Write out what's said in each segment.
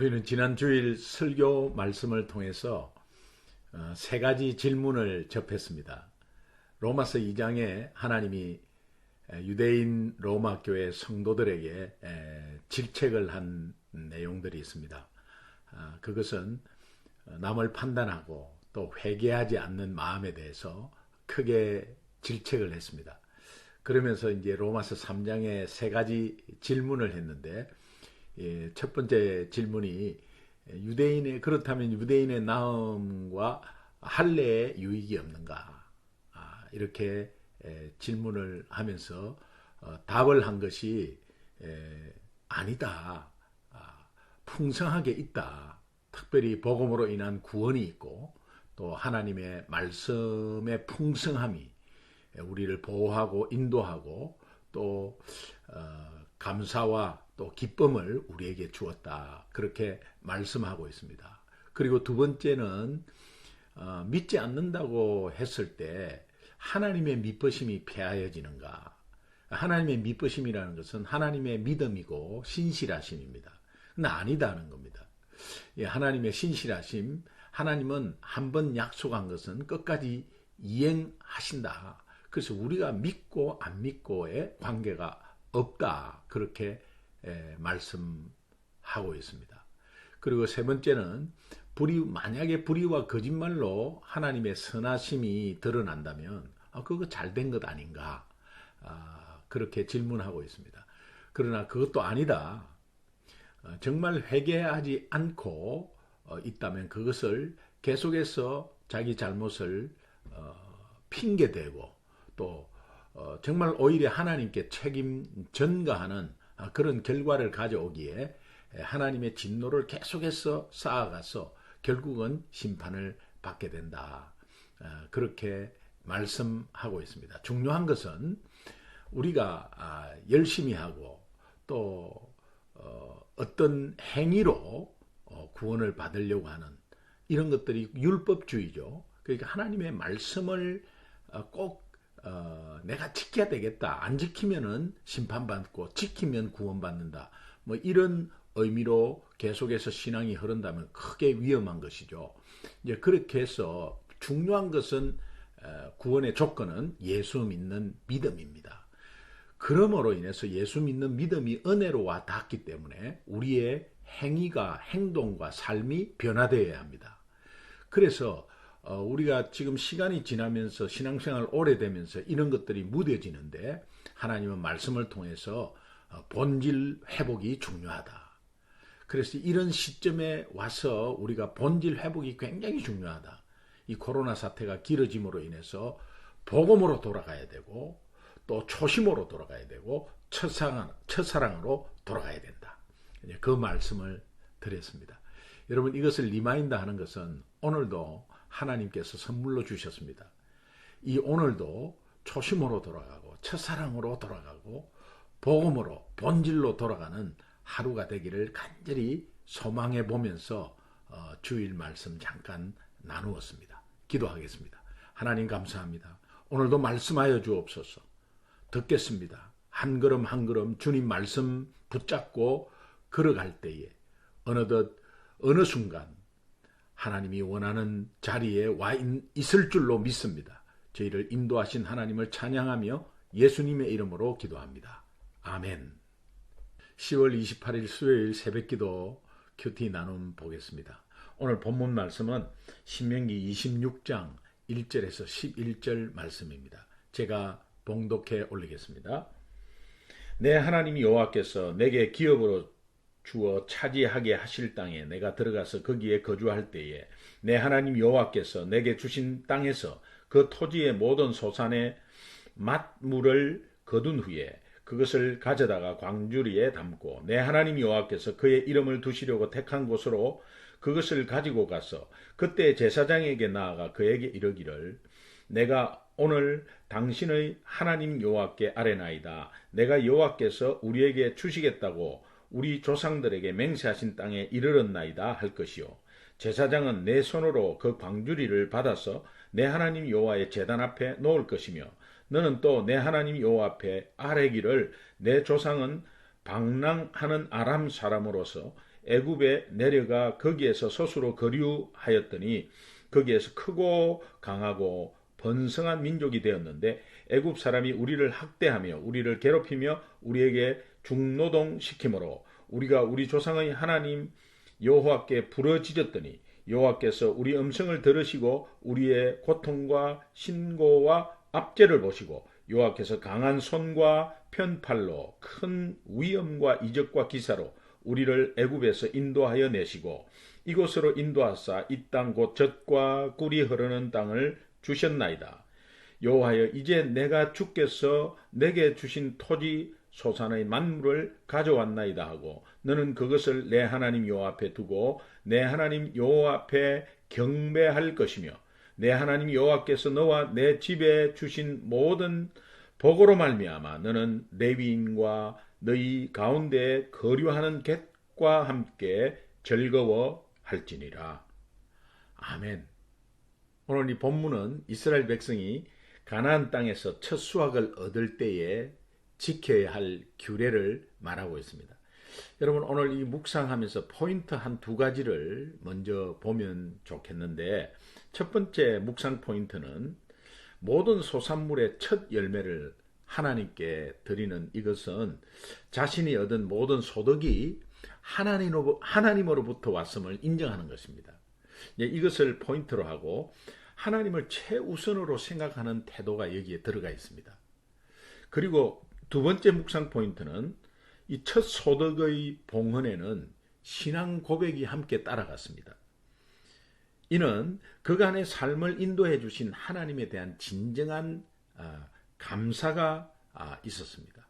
우리는 지난 주일 설교 말씀을 통해서 세 가지 질문을 접했습니다. 로마서 2장에 하나님이 유대인 로마 교회 성도들에게 질책을 한 내용들이 있습니다. 그것은 남을 판단하고 또 회개하지 않는 마음에 대해서 크게 질책을 했습니다. 그러면서 이제 로마서 3장에 세 가지 질문을 했는데, 첫 번째 질문이 그렇다면 유대인의 나음과 할례에 유익이 없는가? 이렇게 질문을 하면서 답을 한 것이 아니다. 풍성하게 있다. 특별히 복음으로 인한 구원이 있고 또 하나님의 말씀의 풍성함이 우리를 보호하고 인도하고 또 감사와 또 기쁨을 우리에게 주었다. 그렇게 말씀하고 있습니다. 그리고 두 번째는 믿지 않는다고 했을 때 하나님의 믿으심이 폐하여지는가? 하나님의 믿으심이라는 것은 하나님의 믿음이고 신실하심입니다. 근데 아니다는 겁니다. 하나님의 신실하심, 하나님은 한 번 약속한 것은 끝까지 이행하신다. 그래서 우리가 믿고 안 믿고의 관계가 없다. 그렇게 말씀하고 있습니다. 그리고 세 번째는 만약에 불의와 거짓말로 하나님의 선하심이 드러난다면 그거 잘된 것 아닌가? 그렇게 질문하고 있습니다. 그러나 그것도 아니다. 정말 회개하지 않고 있다면 그것을 계속해서 자기 잘못을 핑계대고 또 정말 오히려 하나님께 책임 전가하는 그런 결과를 가져오기에 하나님의 진노를 계속해서 쌓아가서 결국은 심판을 받게 된다. 그렇게 말씀하고 있습니다. 중요한 것은 우리가 열심히 하고 또 어떤 행위로 구원을 받으려고 하는 이런 것들이 율법주의죠. 그러니까 하나님의 말씀을 꼭 내가 지켜야 되겠다. 안 지키면은 심판받고 지키면 구원받는다. 뭐 이런 의미로 계속해서 신앙이 흐른다면 크게 위험한 것이죠. 이제 그렇게 해서 중요한 것은 구원의 조건은 예수 믿는 믿음입니다. 그러므로 인해서 예수 믿는 믿음이 은혜로 와 닿기 때문에 우리의 행동과 삶이 변화되어야 합니다. 그래서 우리가 지금 시간이 지나면서 신앙생활 오래되면서 이런 것들이 무뎌지는데 하나님은 말씀을 통해서 본질 회복이 중요하다. 그래서 이런 시점에 와서 우리가 본질 회복이 굉장히 중요하다. 이 코로나 사태가 길어짐으로 인해서 복음으로 돌아가야 되고 또 초심으로 돌아가야 되고 첫사랑으로 돌아가야 된다. 그 말씀을 드렸습니다. 여러분, 이것을 리마인드 하는 것은 오늘도 하나님께서 선물로 주셨습니다. 이 오늘도 초심으로 돌아가고 첫사랑으로 돌아가고 복음으로 본질로 돌아가는 하루가 되기를 간절히 소망해 보면서 주일 말씀 잠깐 나누었습니다. 기도하겠습니다. 하나님 감사합니다. 오늘도 말씀하여 주옵소서. 듣겠습니다. 한 걸음 한 걸음 주님 말씀 붙잡고 걸어갈 때에 어느덧 어느 순간 하나님이 원하는 자리에 와 있을 줄로 믿습니다. 저희를 인도하신 하나님을 찬양하며 예수님의 이름으로 기도합니다. 아멘. 10월 28일 수요일 새벽기도 큐티 나눔 보겠습니다. 오늘 본문 말씀은 신명기 26장 1절에서 11절 말씀입니다. 제가 봉독해 올리겠습니다. 내 하나님 여호와께서 내게 기업으로 주어 차지하게 하실 땅에 내가 들어가서 거기에 거주할 때에 내 하나님 여호와께서 내게 주신 땅에서 그 토지의 모든 소산의 맛물을 거둔 후에 그것을 가져다가 광주리에 담고 내 하나님 여호와께서 그의 이름을 두시려고 택한 곳으로 그것을 가지고 가서 그때 제사장에게 나아가 그에게 이르기를 내가 오늘 당신의 하나님 여호와께 아뢰나이다. 내가 여호와께서 우리에게 주시겠다고 우리 조상들에게 맹세하신 땅에 이르렀나이다 할 것이요. 제사장은 내 손으로 그 광주리를 받아서 내 하나님 여호와의 제단 앞에 놓을 것이며 너는 또 내 하나님 여호와 앞에 아뢰기를 내 조상은 방랑하는 아람 사람으로서 애굽에 내려가 거기에서 스스로 거류하였더니 거기에서 크고 강하고 번성한 민족이 되었는데 애굽 사람이 우리를 학대하며 우리를 괴롭히며 우리에게 중노동시키므로 우리가 우리 조상의 하나님 여호와께 부르짖었더니 여호와께서 우리 음성을 들으시고 우리의 고통과 신고와 압제를 보시고 여호와께서 강한 손과 편팔로 큰 위엄과 이적과 기사로 우리를 애굽에서 인도하여 내시고 이곳으로 인도하사 이 땅 곧 젖과 꿀이 흐르는 땅을 주셨나이다. 여호와여 이제 내가 주께서 내게 주신 토지 소산의 만물을 가져왔나이다 하고 너는 그것을 내 하나님 여호와 앞에 두고 내 하나님 여호와 앞에 경배할 것이며 내 하나님 여호와께서 너와 내 집에 주신 모든 복으로 말미암아 너는 레위인과 너희 가운데 거류하는 객과 함께 즐거워할지니라. 아멘. 오늘 이 본문은 이스라엘 백성이 가나안 땅에서 첫 수확을 얻을 때에 지켜야 할 규례를 말하고 있습니다. 여러분 오늘 이 묵상하면서 포인트 한 두 가지를 먼저 보면 좋겠는데 첫 번째 묵상 포인트는 모든 소산물의 첫 열매를 하나님께 드리는 이것은 자신이 얻은 모든 소득이 하나님으로부터 왔음을 인정하는 것입니다. 이것을 포인트로 하고 하나님을 최우선으로 생각하는 태도가 여기에 들어가 있습니다. 그리고 두 번째 묵상 포인트는 이 첫 소득의 봉헌에는 신앙 고백이 함께 따라갔습니다. 이는 그간의 삶을 인도해 주신 하나님에 대한 진정한 감사가 있었습니다.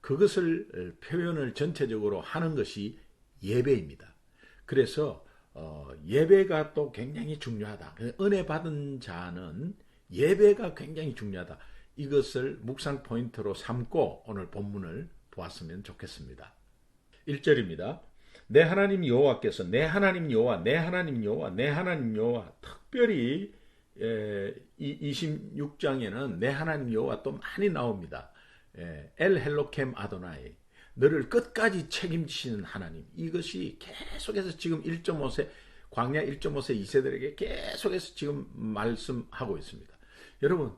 그것을 표현을 전체적으로 하는 것이 예배입니다. 그래서 예배가 또 굉장히 중요하다. 은혜 받은 자는 예배가 굉장히 중요하다. 이것을 묵상 포인트로 삼고 오늘 본문을 보았으면 좋겠습니다. 1절입니다. 내 하나님 여호와께서 내 하나님 여호와 내 하나님 여호와 내 하나님 여호와 특별히 26장에는 내 하나님 여호와 또 많이 나옵니다. 엘 헬로켐 아도나이 너를 끝까지 책임지시는 하나님. 이것이 계속해서 지금 1.5세 광야 1.5세 2세들에게 계속해서 지금 말씀하고 있습니다. 여러분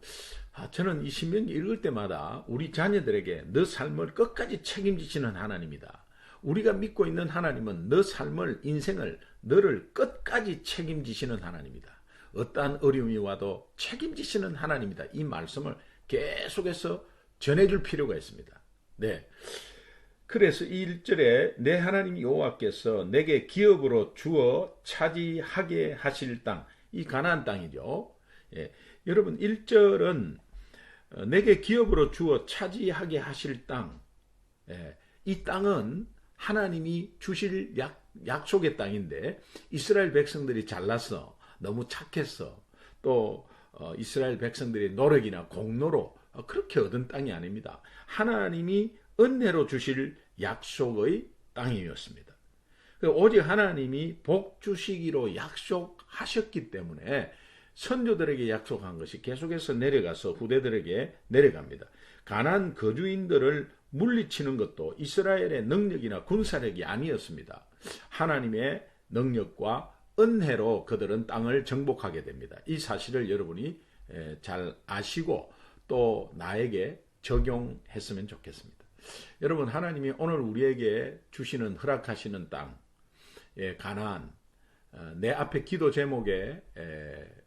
저는 이 신명기 읽을 때마다 우리 자녀들에게 너 삶을 끝까지 책임지시는 하나님이다. 우리가 믿고 있는 하나님은 너 삶을 인생을 너를 끝까지 책임지시는 하나님이다. 어떠한 어려움이 와도 책임지시는 하나님이다. 이 말씀을 계속해서 전해줄 필요가 있습니다. 네. 그래서 이 1절에 내 하나님 여호와께서 내게 기업으로 주어 차지하게 하실 땅, 이 가나안 땅이죠. 예. 여러분 1절은 내게 기업으로 주어 차지하게 하실 땅, 예. 이 땅은 하나님이 주실 약속의 땅인데 이스라엘 백성들이 잘났어, 너무 착했어, 또 이스라엘 백성들의 노력이나 공로로 그렇게 얻은 땅이 아닙니다. 하나님이 은혜로 주실 약속의 땅이었습니다. 오직 하나님이 복 주시기로 약속하셨기 때문에 선조들에게 약속한 것이 계속해서 내려가서 후대들에게 내려갑니다. 가나안 거주인들을 물리치는 것도 이스라엘의 능력이나 군사력이 아니었습니다. 하나님의 능력과 은혜로 그들은 땅을 정복하게 됩니다. 이 사실을 여러분이 잘 아시고 또 나에게 적용했으면 좋겠습니다. 여러분 하나님이 오늘 우리에게 주시는 허락하시는 땅, 가나안, 내 앞에 기도 제목에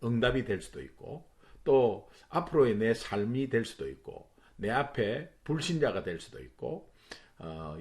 응답이 될 수도 있고 또 앞으로의 내 삶이 될 수도 있고 내 앞에 불신자가 될 수도 있고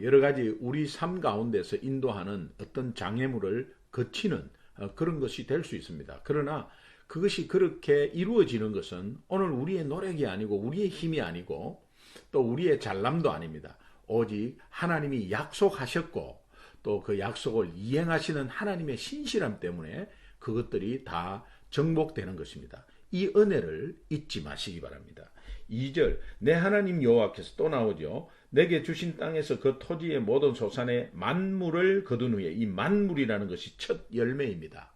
여러 가지 우리 삶 가운데서 인도하는 어떤 장애물을 거치는 그런 것이 될 수 있습니다. 그러나 그것이 그렇게 이루어지는 것은 오늘 우리의 노력이 아니고 우리의 힘이 아니고 또 우리의 잘남도 아닙니다. 오직 하나님이 약속하셨고 또 그 약속을 이행하시는 하나님의 신실함 때문에 그것들이 다 정복되는 것입니다. 이 은혜를 잊지 마시기 바랍니다. 2절 내 하나님 여호와께서 또 나오죠. 내게 주신 땅에서 그 토지의 모든 소산의 만물을 거둔 후에, 이 만물이라는 것이 첫 열매입니다.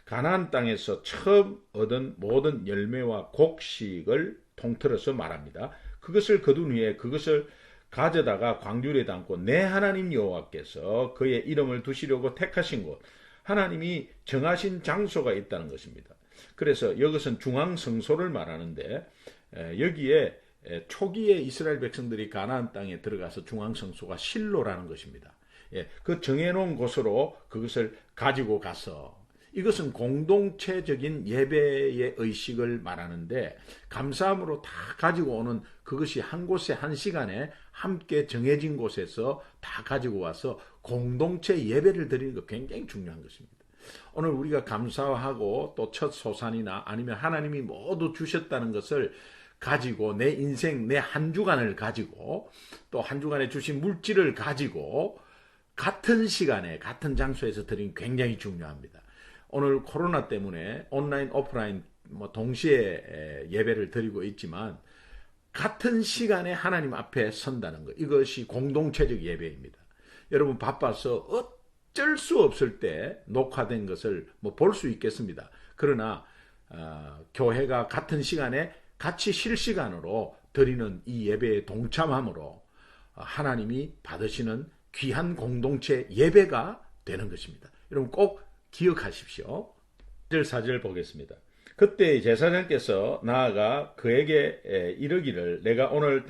가나안 땅에서 처음 얻은 모든 열매와 곡식을 통틀어서 말합니다. 그것을 거둔 후에 그것을 가져다가 광주리에 담고 내 하나님 여호와께서 그의 이름을 두시려고 택하신 곳, 하나님이 정하신 장소가 있다는 것입니다. 그래서 이것은 중앙성소를 말하는데, 여기에 초기에 이스라엘 백성들이 가나안 땅에 들어가서 중앙성소가 실로라는 것입니다. 그 정해놓은 곳으로 그것을 가지고 가서, 이것은 공동체적인 예배의 의식을 말하는데, 감사함으로 다 가지고 오는 그것이 한 곳에 한 시간에 함께 정해진 곳에서 다 가지고 와서 공동체 예배를 드리는 거 굉장히 중요한 것입니다. 오늘 우리가 감사하고 또 첫 소산이나 아니면 하나님이 모두 주셨다는 것을 가지고 내 인생, 내 한 주간을 가지고 또 한 주간에 주신 물질을 가지고 같은 시간에 같은 장소에서 드리는 굉장히 중요합니다. 오늘 코로나 때문에 온라인, 오프라인 동시에 예배를 드리고 있지만 같은 시간에 하나님 앞에 선다는 것, 이것이 공동체적 예배입니다. 여러분 바빠서 어쩔 수 없을 때 녹화된 것을 볼 수 있겠습니다. 그러나 교회가 같은 시간에 같이 실시간으로 드리는 이 예배에 동참함으로 하나님이 받으시는 귀한 공동체 예배가 되는 것입니다. 여러분 꼭 기억하십시오. 4절 보겠습니다. 그때 제사장께서 나아가 그에게 이르기를 내가 오늘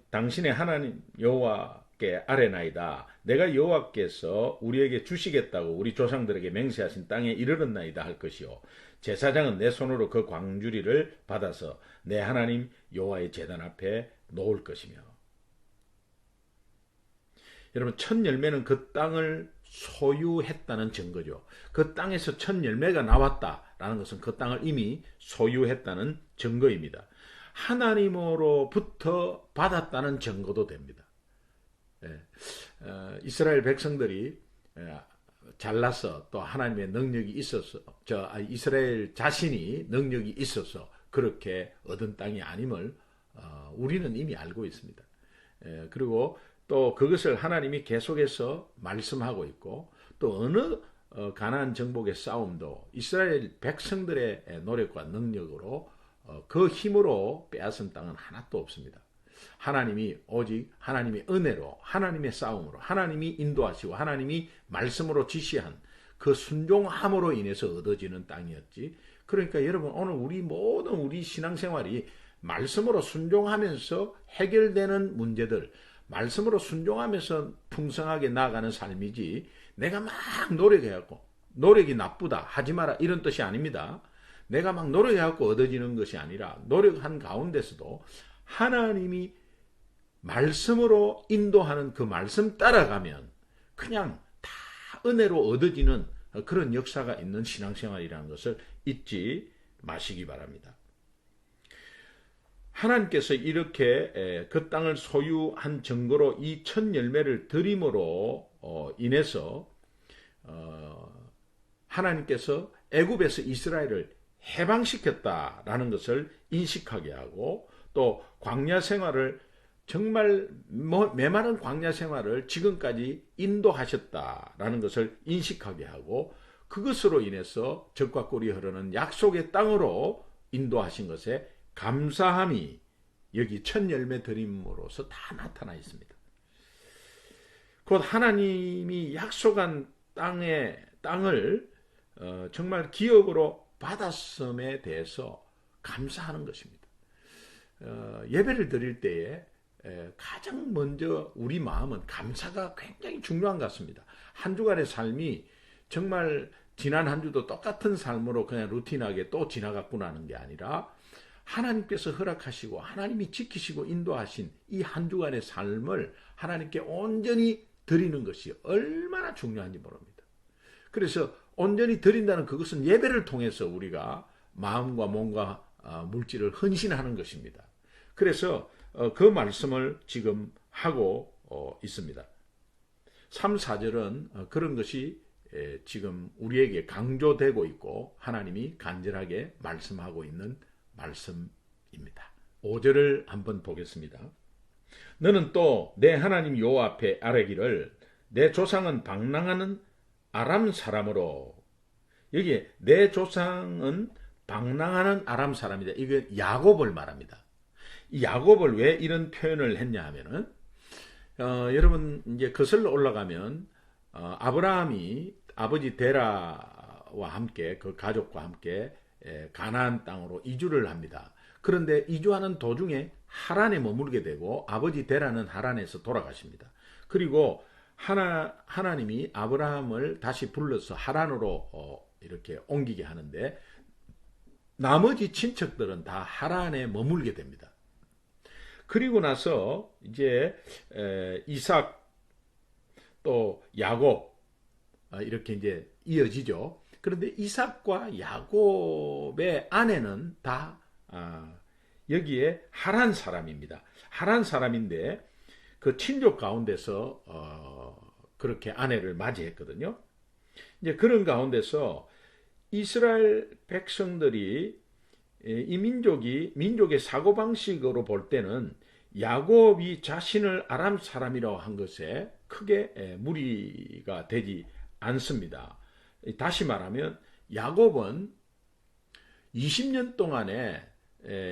당신의 하나님 여호와께 아뢰나이다. 내가 여호와께서 우리에게 주시겠다고 우리 조상들에게 맹세하신 땅에 이르렀나이다 할 것이요. 제사장은 내 손으로 그 광주리를 받아서 내 하나님 여호와의 제단 앞에 놓을 것이며. 여러분 첫 열매는 그 땅을 소유했다는 증거죠. 그 땅에서 첫 열매가 나왔다라는 것은 그 땅을 이미 소유했다는 증거입니다. 하나님으로부터 받았다는 증거도 됩니다. 이스라엘 백성들이 잘나서 또 하나님의 능력이 있어서 이스라엘 자신이 능력이 있어서 그렇게 얻은 땅이 아님을 우리는 이미 알고 있습니다. 그리고 또 그것을 하나님이 계속해서 말씀하고 있고, 또 어느 가나안 정복의 싸움도 이스라엘 백성들의 노력과 능력으로 그 힘으로 빼앗은 땅은 하나도 없습니다. 하나님이 오직 하나님의 은혜로, 하나님의 싸움으로, 하나님이 인도하시고 하나님이 말씀으로 지시한 그 순종함으로 인해서 얻어지는 땅이었지. 그러니까 여러분 오늘 우리 신앙생활이 말씀으로 순종하면서 해결되는 문제들, 말씀으로 순종하면서 풍성하게 나아가는 삶이지, 내가 막 노력해갖고, 노력이 나쁘다 하지 마라 이런 뜻이 아닙니다. 내가 막 노력해갖고 얻어지는 것이 아니라, 노력한 가운데서도 하나님이 말씀으로 인도하는 그 말씀 따라가면 그냥 다 은혜로 얻어지는 그런 역사가 있는 신앙생활이라는 것을 잊지 마시기 바랍니다. 하나님께서 이렇게 그 땅을 소유한 증거로 이 첫 열매를 드림으로 인해서 하나님께서 애굽에서 이스라엘을 해방시켰다라는 것을 인식하게 하고, 또 광야 생활을 정말 메마른 광야 생활을 지금까지 인도하셨다라는 것을 인식하게 하고, 그것으로 인해서 적과 꿀이 흐르는 약속의 땅으로 인도하신 것에 감사함이 여기 첫 열매 드림으로서 다 나타나 있습니다. 곧 하나님이 약속한 땅을 정말 기업으로 받았음에 대해서 감사하는 것입니다. 예배를 드릴 때에 가장 먼저 우리 마음은 감사가 굉장히 중요한 것 같습니다. 한 주간의 삶이 정말 지난 한 주도 똑같은 삶으로 그냥 루틴하게 또 지나갔구나 하는 게 아니라, 하나님께서 허락하시고 하나님이 지키시고 인도하신 이 한 주간의 삶을 하나님께 온전히 드리는 것이 얼마나 중요한지 모릅니다. 그래서 온전히 드린다는 그것은 예배를 통해서 우리가 마음과 몸과 물질을 헌신하는 것입니다. 그래서 그 말씀을 지금 하고 있습니다. 3, 4절은 그런 것이 지금 우리에게 강조되고 있고 하나님이 간절하게 말씀하고 있는 말씀입니다. 5절을 한번 보겠습니다. 너는 또 내 하나님 여호와 앞에 아뢰기를 내 조상은 방랑하는 아람 사람으로. 여기에 내 조상은 방랑하는 아람 사람이다. 이게 야곱을 말합니다. 이 야곱을 왜 이런 표현을 했냐 하면은 여러분 이제 거슬러 올라가면 아브라함이 아버지 데라와 함께 그 가족과 함께 가나안 땅으로 이주를 합니다. 그런데 이주하는 도중에 하란에 머물게 되고 아버지 데라는 하란에서 돌아가십니다. 그리고 하나님이 아브라함을 다시 불러서 하란으로 이렇게 옮기게 하는데 나머지 친척들은 다 하란에 머물게 됩니다. 그리고 나서 이제 이삭 또 야곱 이렇게 이제 이어지죠. 그런데 이삭과 야곱의 아내는 다 여기에 하란 사람입니다. 하란 사람인데 그 친족 가운데서 그렇게 아내를 맞이했거든요. 이제 그런 가운데서 이스라엘 백성들이 이 민족의 사고방식으로 볼 때는 야곱이 자신을 아람 사람이라고 한 것에 크게 무리가 되지 않습니다. 다시 말하면 야곱은 20년 동안에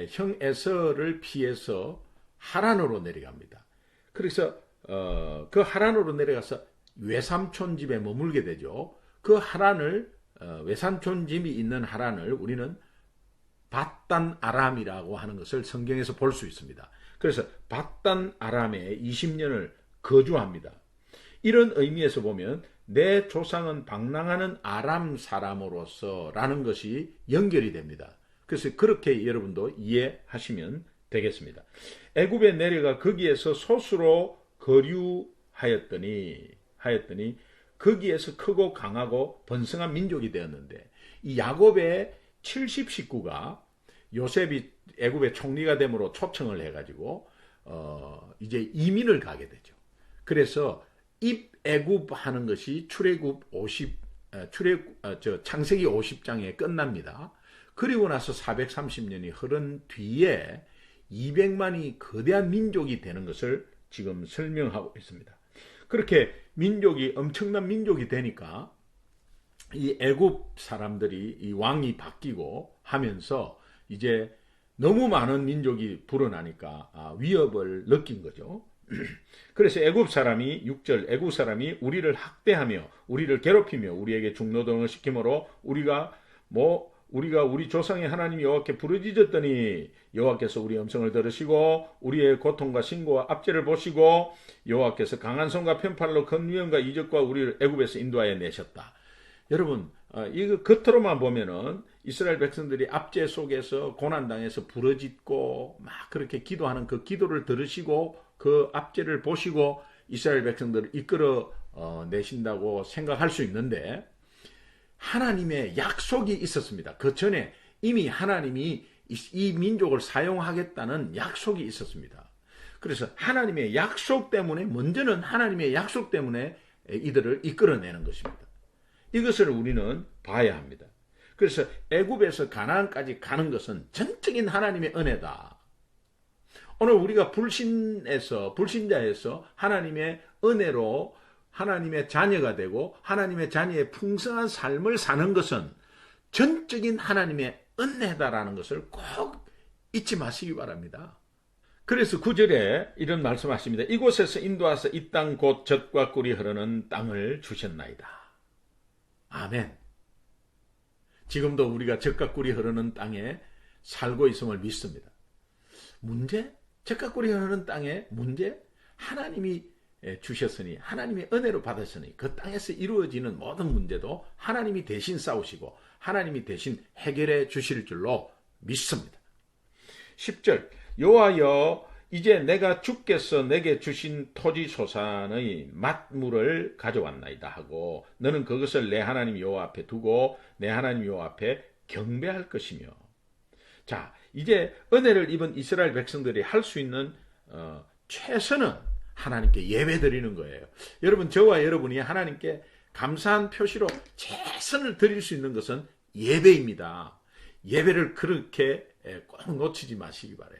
형 에서를 피해서 하란으로 내려갑니다. 그래서 그 하란으로 내려가서 외삼촌 집에 머물게 되죠. 그 하란을 외삼촌 집이 있는 하란을 우리는 밧단 아람이라고 하는 것을 성경에서 볼 수 있습니다. 그래서 밧단 아람에 20년을 거주합니다. 이런 의미에서 보면 내 조상은 방랑하는 아람 사람으로서 라는 것이 연결이 됩니다. 그래서 그렇게 여러분도 이해하시면 되겠습니다. 애굽에 내려가 거기에서 소수로 거류하였더니 거기에서 크고 강하고 번성한 민족이 되었는데 이 야곱의 70식구가 요셉이 애굽의 총리가 됨으로 초청을 해가지고 이제 이민을 가게 되죠. 그래서 입애굽 하는 것이 창세기 50장에 끝납니다. 그리고 나서 430년이 흐른 뒤에 200만이 거대한 민족이 되는 것을 지금 설명하고 있습니다. 그렇게 엄청난 민족이 되니까 이 애굽 사람들이 이 왕이 바뀌고 하면서 이제 너무 많은 민족이 불어나니까 위협을 느낀 거죠. 그래서 애굽 사람이 6절 애굽 사람이 우리를 학대하며 우리를 괴롭히며 우리에게 중노동을 시키므로 우리가 우리 조상의 하나님 여호와께 부르짖었더니 여호와께서 우리 음성을 들으시고 우리의 고통과 신고와 압제를 보시고 여호와께서 강한 손과 편팔로 큰 위험과 이적과 우리를 애굽에서 인도하여 내셨다. 여러분 이거 겉으로만 보면은 이스라엘 백성들이 압제 속에서 고난당해서 부르짖고 막 그렇게 기도하는 그 기도를 들으시고 그 압제를 보시고 이스라엘 백성들을 이끌어 내신다고 생각할 수 있는데 하나님의 약속이 있었습니다. 그 전에 이미 하나님이 이 민족을 사용하겠다는 약속이 있었습니다. 그래서 하나님의 약속 때문에 먼저는 하나님의 약속 때문에 이들을 이끌어내는 것입니다. 이것을 우리는 봐야 합니다. 그래서 애굽에서 가나안까지 가는 것은 전적인 하나님의 은혜다. 오늘 우리가 불신자에서 하나님의 은혜로 하나님의 자녀가 되고 하나님의 자녀의 풍성한 삶을 사는 것은 전적인 하나님의 은혜다라는 것을 꼭 잊지 마시기 바랍니다. 그래서 9절에 이런 말씀하십니다. 이곳에서 인도하사 이 땅 곧 젖과 꿀이 흐르는 땅을 주셨나이다. 아멘. 지금도 우리가 젖과 꿀이 흐르는 땅에 살고 있음을 믿습니다. 젖과 꿀이 흐르는 땅의 문제, 하나님이 주셨으니 하나님의 은혜로 받았으니 그 땅에서 이루어지는 모든 문제도 하나님이 대신 싸우시고 하나님이 대신 해결해 주실 줄로 믿습니다. 10절 여호와여 이제 내가 주께서 내게 주신 토지 소산의 맛물을 가져왔나이다 하고 너는 그것을 내 하나님 여호와 앞에 두고 내 하나님 여호와 앞에 경배할 것이며. 자, 이제 은혜를 입은 이스라엘 백성들이 할 수 있는 최선은 하나님께 예배 드리는 거예요. 여러분, 저와 여러분이 하나님께 감사한 표시로 최선을 드릴 수 있는 것은 예배입니다. 예배를 그렇게 꼭 놓치지 마시기 바라요.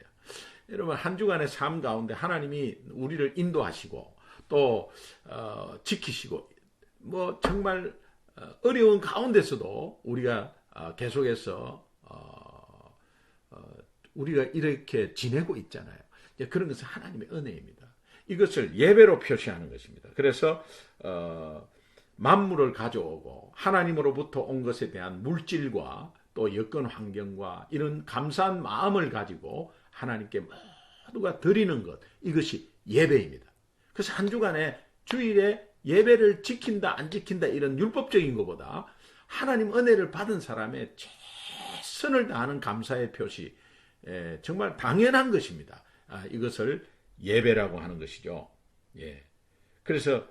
여러분, 한 주간의 삶 가운데 하나님이 우리를 인도하시고 또 지키시고 정말 어려운 가운데서도 우리가 계속해서 우리가 이렇게 지내고 있잖아요. 그런 것은 하나님의 은혜입니다. 이것을 예배로 표시하는 것입니다. 그래서 만물을 가져오고 하나님으로부터 온 것에 대한 물질과 또 여건 환경과 이런 감사한 마음을 가지고 하나님께 모두가 드리는 것, 이것이 예배입니다. 그래서 한 주간에 주일에 예배를 지킨다 안 지킨다 이런 율법적인 것보다 하나님 은혜를 받은 사람의 최선을 다하는 감사의 표시, 정말 당연한 것입니다. 이것을 예배라고 하는 것이죠. 예. 그래서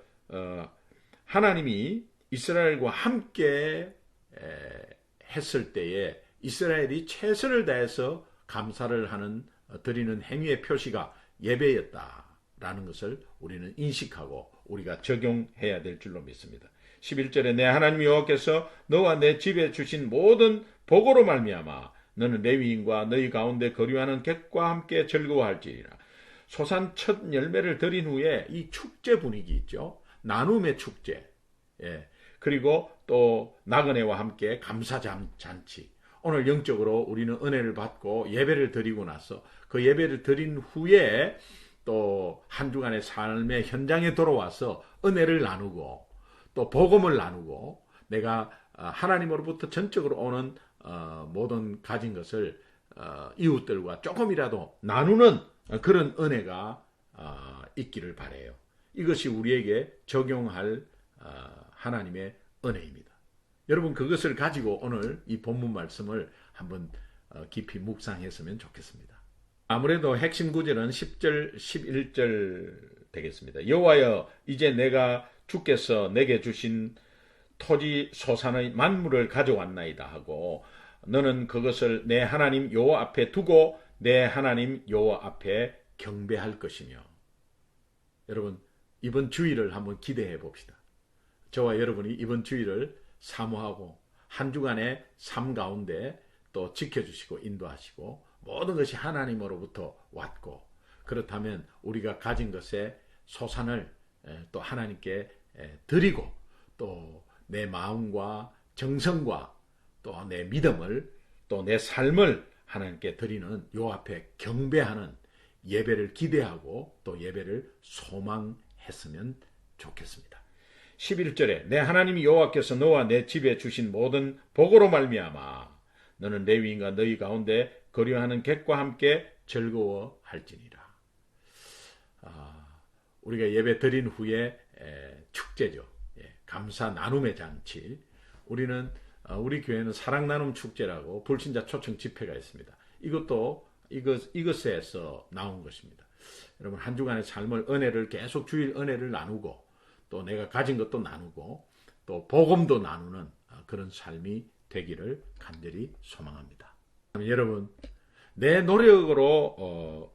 하나님이 이스라엘과 함께 했을 때에 이스라엘이 최선을 다해서 감사를 하는 드리는 행위의 표시가 예배였다라는 것을 우리는 인식하고 우리가 적용해야 될 줄로 믿습니다. 11절에 내 하나님 여호와께서 너와 내 집에 주신 모든 복으로 말미암아 너는 레위인과 너희 가운데 거류하는 객과 함께 즐거워할지니라. 소산 첫 열매를 드린 후에 이 축제 분위기 있죠. 나눔의 축제. 예. 그리고 또 나그네와 함께 감사잔치. 오늘 영적으로 우리는 은혜를 받고 예배를 드리고 나서 그 예배를 드린 후에 또 한 주간의 삶의 현장에 돌아와서 은혜를 나누고 또 복음을 나누고 내가 하나님으로부터 전적으로 오는 모든 가진 것을 이웃들과 조금이라도 나누는 그런 은혜가 있기를 바라요. 이것이 우리에게 적용할 하나님의 은혜입니다. 여러분 그것을 가지고 오늘 이 본문 말씀을 한번 깊이 묵상했으면 좋겠습니다. 아무래도 핵심 구절은 10절, 11절 되겠습니다. 여호와여 이제 내가 주께서 내게 주신 토지 소산의 만물을 가져왔나이다 하고 너는 그것을 내 하나님 여호와 앞에 두고 내 하나님 여호와 앞에 경배할 것이며. 여러분 이번 주일을 한번 기대해 봅시다. 저와 여러분이 이번 주일을 사모하고 한 주간의 삶 가운데 또 지켜주시고 인도하시고 모든 것이 하나님으로부터 왔고 그렇다면 우리가 가진 것의 소산을 또 하나님께 드리고 또 내 마음과 정성과 또 내 믿음을 또 내 삶을 하나님께 드리는 요 앞에 경배하는 예배를 기대하고 또 예배를 소망했으면 좋겠습니다. 11절에 내 하나님 여호와께서 너와 내 집에 주신 모든 복으로 말미암아 너는 레위인과 너희 가운데 거류하는 객과 함께 즐거워할지니라. 우리가 예배 드린 후에 축제죠. 감사 나눔의 잔치. 우리는 우리 교회는 사랑 나눔 축제라고 불신자 초청 집회가 있습니다. 이것도 이것에서 나온 것입니다. 여러분 한 주간의 삶을 은혜를 계속 주일 은혜를 나누고 또 내가 가진 것도 나누고 또 복음도 나누는 그런 삶이 되기를 간절히 소망합니다. 여러분 내 노력으로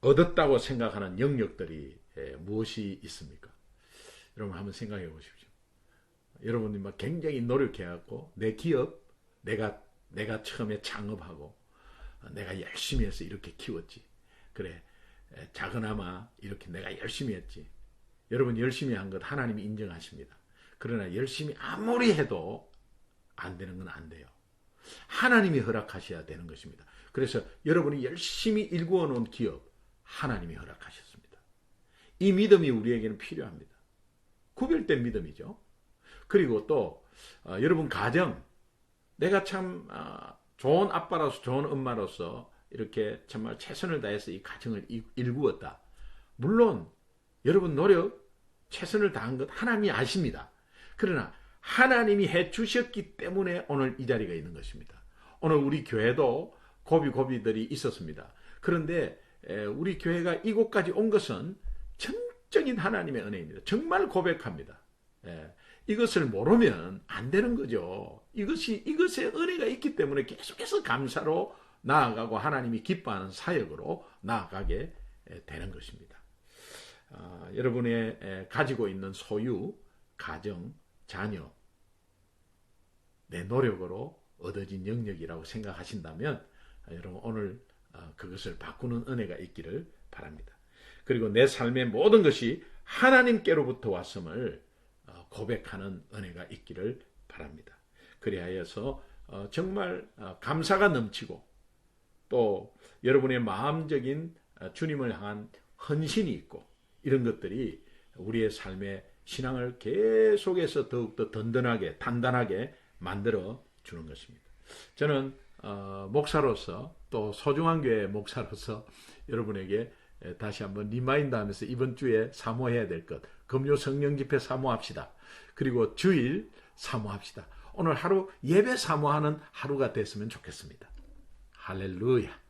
얻었다고 생각하는 영역들이 무엇이 있습니까? 여러분 한번 생각해 보십시오. 여러분이 막 굉장히 노력해갖고 내 기업 내가 처음에 창업하고 내가 열심히 해서 이렇게 키웠지. 그래 작은아마 이렇게 내가 열심히 했지. 여러분 열심히 한 것 하나님이 인정하십니다. 그러나 열심히 아무리 해도 안 되는 건 안 돼요. 하나님이 허락하셔야 되는 것입니다. 그래서 여러분이 열심히 일구어 놓은 기업 하나님이 허락하셨습니다. 이 믿음이 우리에게는 필요합니다. 구별된 믿음이죠. 그리고 또 여러분 가정 내가 참 좋은 아빠로서 좋은 엄마로서 이렇게 정말 최선을 다해서 이 가정을 일구었다. 물론 여러분 노력 최선을 다한 것 하나님이 아십니다. 그러나 하나님이 해주셨기 때문에 오늘 이 자리가 있는 것입니다. 오늘 우리 교회도 고비들이 있었습니다. 그런데 우리 교회가 이곳까지 온 것은 전적인 하나님의 은혜입니다. 정말 고백합니다. 이것을 모르면 안 되는 거죠. 이것의 은혜가 있기 때문에 계속해서 감사로 나아가고 하나님이 기뻐하는 사역으로 나아가게 되는 것입니다. 여러분의 가지고 있는 소유, 가정, 자녀, 내 노력으로 얻어진 영역이라고 생각하신다면 여러분 오늘 그것을 바꾸는 은혜가 있기를 바랍니다. 그리고 내 삶의 모든 것이 하나님께로부터 왔음을 고백하는 은혜가 있기를 바랍니다. 그리하여서 정말 감사가 넘치고 또 여러분의 마음적인 주님을 향한 헌신이 있고 이런 것들이 우리의 삶의 신앙을 계속해서 더욱더 든든하게 단단하게 만들어 주는 것입니다. 저는 목사로서 또 소중한 교회 목사로서 여러분에게 다시 한번 리마인드 하면서 이번 주에 사모해야 될 것, 금요 성령 집회 사모합시다. 그리고 주일 사모합시다. 오늘 하루 예배 사모하는 하루가 됐으면 좋겠습니다. 할렐루야.